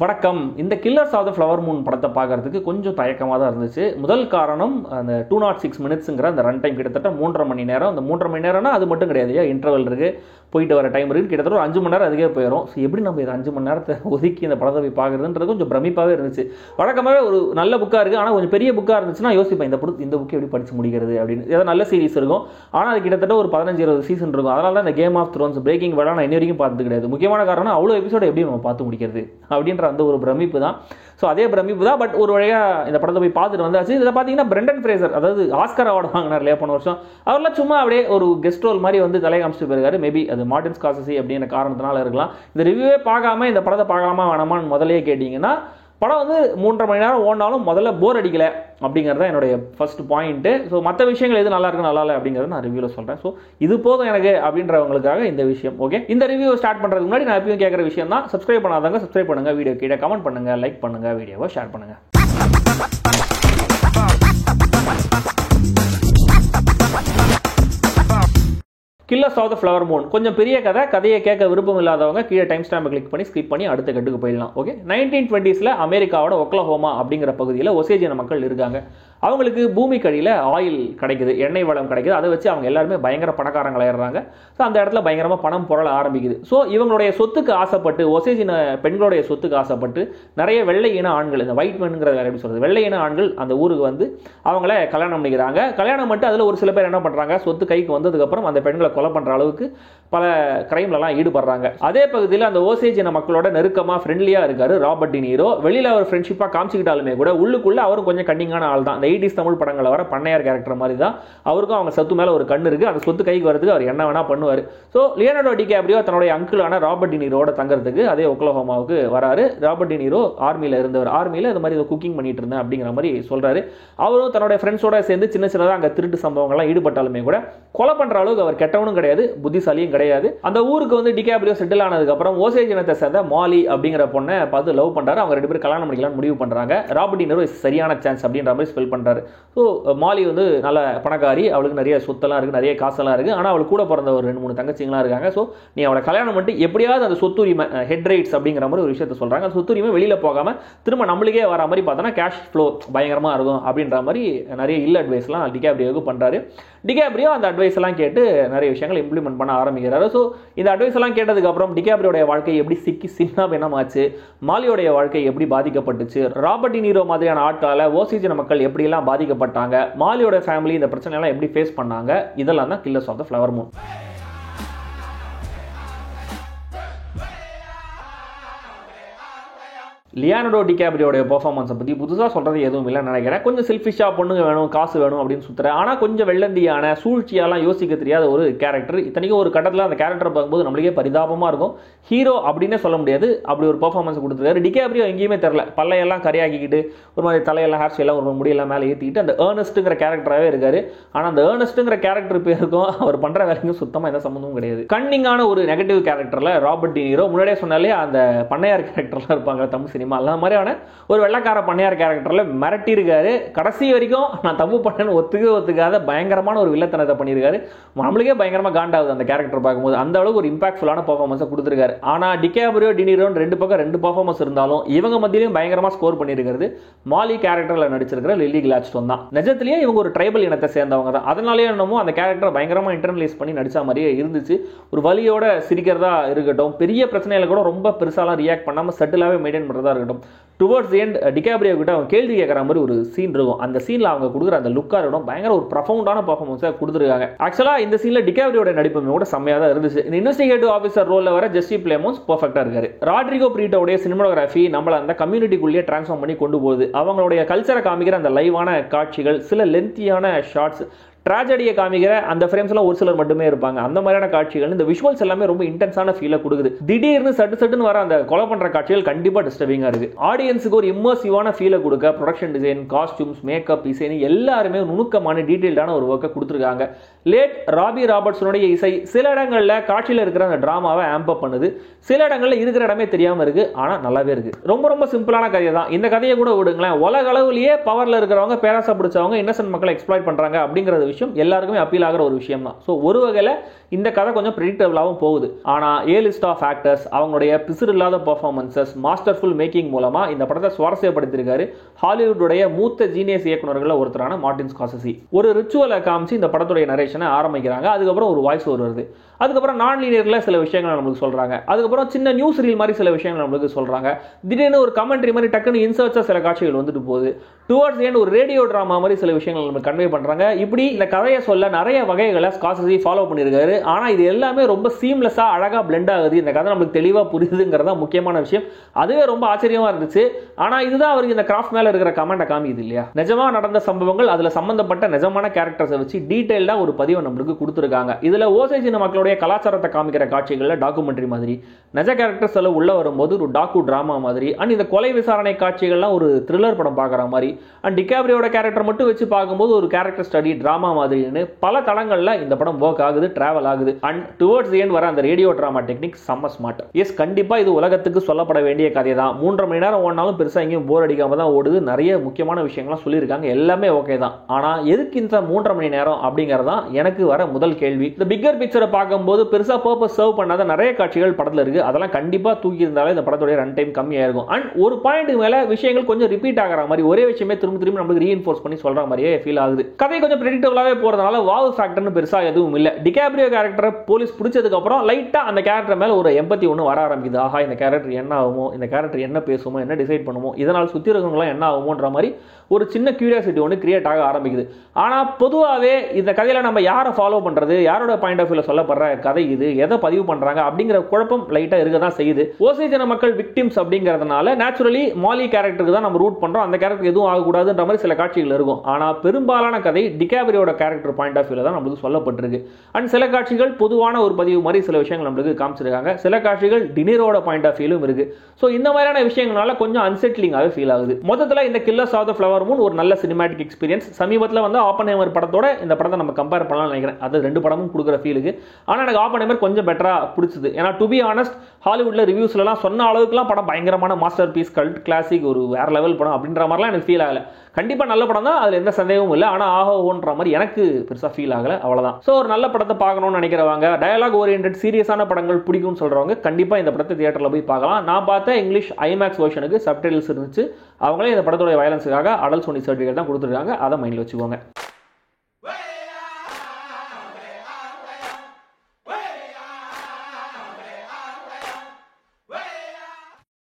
வணக்கம். இந்த Killers of the flower Moon படத்தை பார்க்கறதுக்கு கொஞ்சம் தயக்கமாக தான் இருந்துச்சு. முதல் காரணம் அந்த 206 மினிட்ஸுங்கிற அந்த ரன் டைம் கிட்டத்தட்ட 3.5 மணி நேரம். அந்த 3.5 மணி நேரம்னா அது மட்டும் கிடையாது, இன்டர்வல் இருக்குது, போயிட்டு வர டைம் இருக்குது, கிட்டத்தட்ட ஒரு 5 மணி நேரம் அதுக்கே போயிடும். ஸோ எப்படி நம்ம இது 5 மணி நேரத்தை ஒதுக்கி இந்த படத்தை போய் பார்க்குறதுன்றது கொஞ்சம் பிரமிப்பாகவே இருந்துச்சு. வழக்கமாகவே ஒரு நல்ல புக்காக இருக்குது, ஆனால் கொஞ்சம் பெரிய புக்காக இருந்துச்சுன்னா யோசிப்பேன் இந்த புக்கை எப்படி படித்து முடிக்கிறது அப்படின்னு. ஏதாவது நல்ல சீரிஸ் இருக்கும், ஆனால் அது கிட்டத்தட்ட ஒரு 15-20 சீசன் இருக்கும். அதனால தான் இந்த Game of Thrones, Breaking Bad நான் இன்ன வரைக்கும் பார்த்தது கிடையாது. முக்கியமான காரணம் அவ்வளோ எபிசோடு எப்படி நம்ம பார்த்து முடிக்கிறது அப்படின்ற அந்த ஒரு பிரமிப்பு தான். ஸோ அதே பிரமிப்பு தான். பட் ஒரு வழியாக இந்த படத்தை போய் பார்த்துட்டு வந்தாச்சு. இதில் பார்த்தீங்கன்னா பிரெண்டன் ஃப்ரேசர், அதாவது ஆஸ்கர் அவார்டு வாங்கினார் இல்லையா போன வருஷம், அவர்லாம் சும்மா அப்படியே ஒரு கெஸ்ட் ரோல் மாதிரி வந்து தலை காமிச்சிட்டு போயிருக்காரு. மேபி அது மார்டின் ஸ்கார்செஸி அப்படின்ற காரணத்தினால இருக்கலாம். இந்த ரிவ்யூவே பார்க்காம இந்த படத்தை பார்க்கலாமா வேணாமான்னு முதலே கேட்டிங்கன்னா, படம் வந்து 3.5 மணி நேரம் ஓடினாலும் முதல்ல போர் அடிக்கல அப்படிங்கிறது தான் என்னுடைய ஃபர்ஸ்ட் பாயிண்ட்டு. ஸோ மற்ற விஷயங்கள் எது நல்லா இருக்கு நல்லா இல்லை அப்படிங்கிறத நான் ரிவ்யூவில் சொல்கிறேன். ஸோ இது போதும் எனக்கு அப்படின்றவங்களுக்காக இந்த விஷயம். ஓகே, இந்த ரிவ்யூ ஸ்டார்ட் பண்ணுறதுக்கு முன்னாடி நான் எப்பயும் கேட்குற விஷயம் தான், சப்ஸ்கிரைப் பண்ணாதவங்க சப்ஸ்கிரைப் பண்ணுங்கள், வீடியோ கீழே கமெண்ட் பண்ணுங்கள், லைக் பண்ணுங்கள், வீடியோவை ஷேர் பண்ணுங்கள். Killers of the flower Moon கொஞ்சம் பெரிய கதையை கேட்க விருப்பம் இல்லாதவங்க கீழே டைம் ஸ்டாம்பை கிளிக் பண்ணி ஸ்கிப் பண்ணி அடுத்த கட்டுக்கு போயிடலாம். ஓகே, 1920s அமெரிக்காவோட ஒக்லஹோமா அப்படிங்கிற பகுதியில் ஒசேஜ் இன மக்கள் இருக்காங்க. அவங்களுக்கு பூமிக்கு அடியில் ஆயில் கிடைக்குது, எண்ணெய் வளம் கிடைக்குது. அதை வச்சு அவங்க எல்லாருமே பயங்கர பணக்காரங்களாயிடுறாங்க. ஸோ அந்த இடத்துல பயங்கரமாக பணம் புரள ஆரம்பிக்குது. ஸோ இவங்களுடைய சொத்துக்கு ஆசைப்பட்டு, ஒசேஜ் இன பெண்களுடைய சொத்துக்கு ஆசைப்பட்டு நிறைய வெள்ளை இன ஆண்கள், இந்த ஒயிட் மென்ங்கிற எப்படி சொல்கிறது, வெள்ளை இன ஆண்கள் அந்த ஊருக்கு வந்து அவங்கள கல்யாணம் பண்ணிக்கிறாங்க. கல்யாணம் பண்ணிட்டு அதில் ஒரு சில பேர் என்ன பண்ணுறாங்க, சொத்து கைக்கு வந்ததுக்கப்புறம் அந்த பெண்களை கொலை பண்ணுற அளவுக்கு பல கிரைம்லலாம் ஈடுபடுறாங்க. அதே பகுதியில் அந்த ஓசேஜ் இன மக்களோட நெருக்கமாக ஃப்ரெண்ட்லியாக இருக்காரு ராபர்ட் டினீரோ. வெளியில் அவர் ஃப்ரெண்ட்ஷிப்பாக காமிச்சிக்கிட்டாலுமே கூட உள்ளுக்குள்ளே அவரும் கொஞ்சம் கண்டிங்கான ஆள் தான். 80s தமிழ் படங்களில் வர பண்ணையார் கேரக்டர் மாதிரி தான். அவருக்கும் அவங்க சொத்து மேலே ஒரு கண்ணு இருக்குது. அந்த சொத்து கைக்கு வரதுக்கு அவர் என்ன வேணா பண்ணுவார். ஸோ லியோனார்டோ டிகாப்ரியோ தன்னுடைய அங்கிளான ராபர்ட் டினீரோட தங்கறதுக்கு அதே ஒக்லஹோமாவுக்கு வராரு. ராபர்ட் டினீரோ ஆர்மியில் இருந்தவர். ஆர்மியில் இது மாதிரி குக்கிங் பண்ணிட்டு இருந்தேன் அப்படிங்கிற மாதிரி சொல்கிறாரு. அவரும் தன்னுடைய ஃப்ரெண்ட்ஸோட சேர்ந்து சின்ன சின்னதாக அங்கே திருட்டு சம்பவங்கள்லாம் ஈடுபட்டாலுமே கூட கொலை பண்ணுற அளவுக்கு அவர் கெட்டவனும் கிடையாது, புத்திசாலியும் கிடையாது. அந்த ஊருக்கு வந்து டிகாப்ரியோ செட்டில் ஆனதுக்கப்புறம் ஓசேஜ் இனத்தை சேர்ந்த மாலி அப்படிங்கிற பொண்ணை பார்த்து லவ் பண்ணுறாரு. அவங்க 2 பேரும் கல்யாணம் பண்ணிக்கலாம்னு முடிவு பண்ணுறாங்க. ராபர்ட் டினீரோ சரியான சான்ஸ் அப்படின்ற மாதிரி ஸ்பெல் பண்ணுறாரு. ஸோ மாலி வந்து நல்ல பணக்காரி, அவளுக்கு நிறைய சொத்தெல்லாம் இருக்குது, நிறைய காசெல்லாம் இருக்குது. ஆனால் அவளுக்கு கூட பிறந்த ஒரு 2-3 தங்கச்சிங்களாம் இருக்காங்க. ஸோ நீ அவளை கல்யாணம் பண்ணிட்டு எப்படியாவது அந்த சொத்துரிமை, ஹெட் ரைட்ஸ் அப்படிங்கிற மாதிரி ஒரு விஷயத்த சொல்கிறாங்க. அந்த சொத்துரிமை வெளியில் போகாமல் திரும்ப நம்மளுக்கே வர மாதிரி பார்த்தோன்னா கேஷ் ஃப்ளோ பயங்கரமாக இருக்கும் அப்படின்ற மாதிரி நிறைய இல்ல அட்வைஸ்லாம் டிகாப்ரியோவுக்கு பண்ணுறாரு. டிகாப்ரியோ அந்த அட்வைஸ் எல்லாம் கேட்டு நிறைய விஷயங்கள் இம்ப்ளிமெண்ட் பண்ண ஆரம்பிக்கிறாரு. ஸோ இந்த அட்வைஸ் எல்லாம் கேட்டதுக்கப்புறம் டிகாப்ரியோடைய வாழ்க்கை எப்படி சிக்கி சின்ன பின்னமாச்சு, மாலியோடைய வாழ்க்கை எப்படி பாதிக்கப்பட்டுச்சு, ராபர்ட் டினீரோ மாதிரியான ஆட்களால் ஓசேஜ் இன மக்கள் எப்படியெல்லாம் பாதிக்கப்பட்டாங்க, மாலியோட ஃபேமிலி இந்த பிரச்சனையெல்லாம் எப்படி ஃபேஸ் பண்ணாங்க, இதெல்லாம் தான் killers of the flower moon. Leonardo டிகாப்ரியோடைய பெர்ஃபார்மன்ஸை பற்றி புதுசாக சொல்கிறது எதுவும் இல்லைன்னு நினைக்கிறேன். கொஞ்சம் செல்ஃபிஷாக பொண்ணுங்க வேணும், காசு வேணும் அப்படின்னு சுற்றுறேன். ஆனால் கொஞ்சம் வெள்ளந்தியான, சூழ்ச்சியாலாம் யோசிக்க தெரியாத ஒரு கேரக்டர். இத்தனைக்கும் ஒரு கட்டத்தில் அந்த கேரக்டர் பார்க்கும்போது நம்மளுக்கே பரிதாபமாக இருக்கும். ஹீரோ அப்படின்னே சொல்ல முடியாது, அப்படி ஒரு பெர்ஃபார்மன்ஸ் கொடுத்துருக்காரு. டிகாப்ரியோ எங்கேயுமே தெரில, பல்லையெல்லாம் கரையாக்கிக்கிட்டு ஒரு மாதிரி தலையெல்லாம் ஹேர் ஸ்டைலாம் ஒரு முடியெல்லாம் மேலே ஏற்றிக்கிட்டு அந்த ஏர்னஸ்ட்டுங்கிற கேரக்டராகவே இருக்காரு. ஆனால் அந்த ஏர்னஸ்ட்டுங்கிற கேரக்டர் பேருக்கும் அவர் பண்ணுற வேலைக்கும் சுத்தமாக எந்த சம்மந்தமும் கிடையாது. கன்னிங்கான ஒரு நெகட்டிவ் கேரக்டரில் ராபர்ட் டினீரோ, முன்னாடியே சொன்னாலே அந்த பண்ணையார் கேரக்டர்லாம் இருப்பாங்க தமிழ் சினிமா, அந்த மாதிரியான ஒரு வெள்ளக்கார பண்ணையார் கேரக்டர்ல மிரட்டி இருக்காரு. கடைசி வரைக்கும் நான் தப்பு பண்ணேன்னு ஒத்துக்காத பயங்கரமான ஒரு வில்லத்தனத்தை பண்ணியிருக்காரு. நம்மளுக்கே பயங்கரமா காண்டாகுது அந்த கேரக்டர் பார்க்கும்போது. அந்த அளவுக்கு ஒரு இம்பாக்ட்ஃபுல்லான பெர்ஃபார்மன்ஸை கொடுத்துருக்காரு. ஆனா டிகாப்ரியோ டினீரோ 2 பக்கம் 2 பெர்ஃபார்மன்ஸ் இருந்தாலும் இவங்க மத்தியிலும் பயங்கரமா ஸ்கோர் பண்ணியிருக்கிறது மாலி கேரக்டர்ல நடிச்சிருக்கிற லில்லி கிளாட்ஸ்டோன் தான். நிஜத்திலேயே இவங்க ஒரு ட்ரைபல் இனத்தை சேர்ந்தவங்க தான். அதனாலேயே என்னமோ அந்த கேரக்டர் பயங்கரமா இன்டர்னலைஸ் பண்ணி நடிச்ச மாதிரியே இருந்துச்சு. ஒரு வலியோட சிரிக்கிறதா இருக்கட்டும், பெரிய பிரச்சனையில கூட ரொம்ப பெருசாலாம் ரியாக்ட் பண்ணாம செட்டிலாவே மெயின்டைன் பண்றதா இருக்கட்டும். டுவர்ட்ஸ் தி எண்ட் டிகாப்ரியோ கிட்ட அவங்க கேள்வி கேட்குற மாதிரி ஒரு சீன் இருக்கும். அந்த சீனில் அவங்க கொடுக்குற அந்த லுக்காக இருக்கட்டும், பயங்கர ஒரு ப்ரொஃபவுண்டான பர்ஃபார்மன்ஸை கொடுத்துருக்காங்க. ஆக்சுவலாக இந்த சீனில் டிகாப்ரியோட நடிப்பு கூட செம்மையாக தான் இருந்துச்சு. இந்த இன்வெஸ்டிகேட்டிவ் ஆஃபீஸர் ரோலில் வர ஜெஸ்ஸி பிளேமோன்ஸ் பர்ஃபெக்டாக இருக்காரு. ராட்ரிகோ பிரீட்டோடைய சினிமாட்டோகிராஃபி நம்மளை அந்த கம்யூனிட்டிக்குள்ளேயே டிரான்ஸ்ஃபார்ம் பண்ணி கொண்டு போகுது. அவங்களுடைய கல்ச்சரை காமிக்கிற அந்த லைவான காட்சிகள், சில லென்த்தியான ஷார்ட்ஸ், ட்ராஜடியை காமிக்கிற அந்த ஃப்ரேம்ஸ்லாம் ஒரு சிலர் மட்டுமே இருப்பாங்க. அந்த மாதிரியான காட்சிகள், இந்த விஷுவல்ஸ் எல்லாமே ரொம்ப இன்டென்ஸான ஃபீலை கொடுக்குது. திடீர்னு சட்டுன்னு வர அந்த கொலை பண்ற காட்சிகள் கண்டிப்பா டிஸ்டர்பிங்கா இருக்கு. ஆடியன்ஸுக்கு ஒரு இம்மர்சிவான ஃபீலை கொடுக்க ப்ரொடக்ஷன் டிசைன், காஸ்டியூம்ஸ், மேக்கப், இசை எல்லாருமே நுணுக்கமான டீடைல்டான ஒரு ஒர்க்கை கொடுத்துருக்காங்க. லேட் ராபி ராபர்ட்ஸனுடைய இசை சில இடங்கள்ல காட்சியில் இருக்கிற அந்த டிராமாவை ஆம்ப் அப் பண்ணுது. சில இடங்கள்ல இருக்கிற இடமே தெரியாம இருக்கு, ஆனா நல்லாவே இருக்கு. ரொம்ப சிம்பிளான கதை தான். இந்த கதையை கூட விடுங்களேன், உலக அளவுலயே பவர்ல இருக்கிறவங்க பேராசை பிடிச்சவங்க இன்னசென்ட் மக்களை எக்ஸ்ப்ளாய்ட் பண்றாங்க அப்படிங்கறது விஷயம் எல்லாருக்குமே அப்பீல் ஆகிற ஒரு விஷயம் தான். ஸோ ஒரு வகையில் இந்த கதை கொஞ்சம் ப்ரெடிக்டபிளாகவும் போகுது. ஆனால் ஏ லிஸ்ட் ஆஃப் ஆக்டர்ஸ் அவங்களுடைய பிசுறு இல்லாத பெர்ஃபார்மன்சஸ் மாஸ்டர்ஃபுல் மேக்கிங் மூலமாக இந்த படத்தை சுவாரஸ்யப்படுத்தியிருக்காரு ஹாலிவுட்டுடைய மூத்த ஜீனியஸ் இயக்குநர்களில் ஒருத்தரான மார்ட்டின் ஸ்கார்செஸி. ஒரு ரிச்சுவலை காமிச்சு இந்த படத்துடைய நரேஷனை ஆரம்பிக்கிறாங்க. அதுக்கப்புறம் ஒரு வாய்ஸ் ஓவர் வருது. அதுக்கப்புறம் நான் லீனியரில் சில விஷயங்கள் நம்மளுக்கு சொல்கிறாங்க. அதுக்கப்புறம் சின்ன நியூஸ் ரீல் மாதிரி சில விஷயங்கள் நம்மளுக்கு சொல்கிறாங்க. திடீர்னு ஒரு கமெண்ட்ரி மாதிரி டக்குன்னு இன்சர்ட்ஸாக சில காட்சிகள் வந்துட்டு போகுது. டுவர்ட்ஸ் எண்ட் ஒரு ரேடியோ ட்ராமா மாதிரி சில விஷயங்கள் நம்ம கன்வே பண்ணுறாங்க. இப்படி இந்த கதையை சொல்ல நிறைய வகைகளை ஸ்கார்செஸி ஃபாலோ பண்ணியிருக்காரு. ஆனால் இது எல்லாமே ரொம்ப சீம்லெஸ்ஸாக அழகாக பிளெண்ட் ஆகுது. இந்த கதை நம்மளுக்கு தெளிவாக புரியுதுங்கிறதா முக்கியமான விஷயம். அதுவே ரொம்ப ஆச்சரியமாக இருந்துச்சு. ஆனால் இதுதான் அவருக்கு இந்த கிராஃப்ட் மேலே இருக்கிற கமெண்ட்டை காமிக்குது இல்லையா. நிஜமாக நடந்த சம்பவங்கள் அதில் சம்பந்தப்பட்ட நிஜமான கேரக்டர்ஸை வச்சு டீட்டெயிலாக ஒரு பதிவை நம்மளுக்கு கொடுத்துருக்காங்க. இதில் ஓசை சின்ன மக்களுடைய கலாச்சாரத்தை காமிக்கிற காட்சிகளில் டாக்குமெண்ட்ரி மாதிரி, நிஜ கேரக்டர்ஸ் எல்லாம் உள்ள வரும்போது ஒரு டாக்கு டிராமா மாதிரி, அண்ட் இந்த கொலை விசாரணை காட்சிகள்லாம் ஒரு த்ரில்லர் படம் பார்க்குற மாதிரி, அண்ட் டிகாப்ரியோட கேரக்டர் மட்டும் வச்சு பார்க்கும்போது ஒரு கேரக்டர் ஸ்டடி டிராமா மாதிரின்னு பல தளங்களில் இந்த படம் ஒர்க் ஆகுது, டிராவல் ஆகுது. அண்ட் டுவர்ட்ஸ் எண்ட் வர அந்த ரேடியோ டிராமா டெக்னிக் செம்ம ஸ்மார்ட். எஸ், கண்டிப்பாக இது உலகத்துக்கு சொல்லப்பட வேண்டிய கதை தான். 3.5 மணி நேரம் ஓடினாலும் பெருசாக எங்கேயும் போர் அடிக்காம தான் ஓடுது. நிறைய முக்கியமான விஷயங்கள்லாம் சொல்லியிருக்காங்க. எல்லாமே ஓகே தான். ஆனால் எதுக்கு இந்த 3.5 மணி நேரம் அப்படிங்கிறது தான் எனக்கு வர முதல் கேள்வி. இந்த பிக்கர் பிக்சரை பார்க்கும்போது பெருசாக பர்பஸ் சர்வ் பண்ணாத நிறைய காட்சிகள் படத்தில் இருக்கு. அதெல்லாம் கண்டிப்பாக தூக்கி இருந்தாலே இந்த படத்துடைய ரன் டைம் கம்மியாக இருக்கும். அண்ட் ஒரு பாயிண்ட்டுக்கு மேலே விஷயங்கள் கொஞ்சம் ரிப்பீட் ஆகிற மாதிரி, ஒரே விஷயமே திரும்ப திரும்ப நம்மளுக்கு ரீஇன்ஃபோர்ஸ் பண்ணி சொல்ற மாதிரியே ஃபீல் ஆகுது. கதை கொஞ்சம் ப்ரெடிக்டபிளாவே போறதுனால வாவ் ஃபேக்டர்னு பெருசா எதுவும் இல்லை. டிகாப்ரியோ கேரக்டரை போலீஸ் பிடிச்சதுக்கு அப்புறம் லைட்டா அந்த கேரக்டர் மேல ஒரு எம்பத்தி ஒன்று வர ஆரம்பிக்குது. ஆஹா, இந்த கேரக்டர் என்ன ஆகுமோ, இந்த கேரக்டர் என்ன பேசுமோ, என்ன டிசைட் பண்ணுமோ, இதனால் சுற்றி இருக்கவங்களாம் என்ன ஆகுமோன்ற மாதிரி ஒரு சின்ன கியூரியாசிட்டி ஒன்று கிரியேட் ஆக ஆரம்பிக்குது. ஆனால் பொதுவாகவே இந்த கதையில் நம்ம யாரை ஃபாலோ பண்ணுறது, யாரோட பாயிண்ட் ஆஃப் வியூவில் சொல்லப்படுற கதை இது, எதை பதிவு பண்ணுறாங்க அப்படிங்கிற குழப்பம் லைட்டாக இருக்க தான் செய்யுது. ஓசை ஜன மக்கள் விக்டிம்ஸ் அப்படிங்கிறதுனால நேச்சுரலி மாலி கேரக்டருக்கு தான் நம்ம ரூட் பண்ணுறோம். அந்த கேரக்டர் எதுவும் ஆகக்கூடாதுன்ற மாதிரி சில காட்சிகள் இருக்கும். ஆனால் பெரும்பாலான கதை டிகாப்ரியோட கேரக்டர் பாயிண்ட் ஆஃப் வியூவில் தான் நம்மளுக்கு சொல்லப்பட்டிருக்கு. அண்ட் சில காட்சிகள் பொதுவான ஒரு பதிவு மாதிரி சில விஷயங்கள் நம்மளுக்கு காமிச்சிருக்காங்க. சில காட்சிகள் டினிரோட பாயிண்ட் ஆஃப் வியூலும் இருக்கு. ஸோ இந்த மாதிரியான விஷயங்களால கொஞ்சம் அன்செட்லிங்காகவே ஃபீல் ஆகுது. மொத்தத்தில் இந்த Killers of the Flower Moon ஒரு நல்ல சினிமேட்டிக் எக்ஸ்பீரியன்ஸ். சமீபத்தில் வந்து ஆப்பன்ஹைமர் படத்தோட இந்த படத்தை நம்ம கம்பேர் பண்ணலாம்னு நினைக்கிறேன். அது ரெண்டு படமும் கொடுக்குற ஃபீலுக்கு. ஆனால் எனக்கு ஆப்பன்ஹைமர் கொஞ்சம் பெட்டராக பிடிச்சது. ஏன்னா டு பி ஆனஸ்ட், ஹாலிவுட்ல ரிவ்யூஸ்லாம் சொன்ன அளவுக்குலாம் படம் பயங்கரமான மாஸ்டர் பீஸ், கல்ட் கிளாசிக், ஒரு வேற லெவல் படம் அப்படின்ற மாதிரிலாம் எனக்கு ஃபீல் ஆகல. கண்டிப்பாக நல்ல படம் தான், அதில் எந்த சந்தேகமும் இல்லை. ஆனால் ஆகோன்ற மாதிரி எனக்கு பெருசாக ஃபீல் ஆகலை, அவ்வளோதான். ஸோ ஒரு நல்ல படத்தை பார்க்கணும்னு நினைக்கிறவங்க, டயலாக் ஓரியன்ட் சீரியஸான படங்கள் பிடிக்கும்னு சொல்கிறவங்க கண்டிப்பாக இந்த படத்தை தியேட்டரில் போய் பார்க்கலாம். நான் பார்த்த இங்கிலீஷ் ஐமேக்ஸ் வெர்ஷனுக்கு சப்டைட்டில்ஸ் இருந்துச்சு. அவங்களே இந்த படத்தோட வயலன்ஸுக்காக அடல்ட் 20 சர்டிஃபிகேட் தான் கொடுத்துருக்காங்க. அதை மைண்டில் வச்சுக்கோங்க.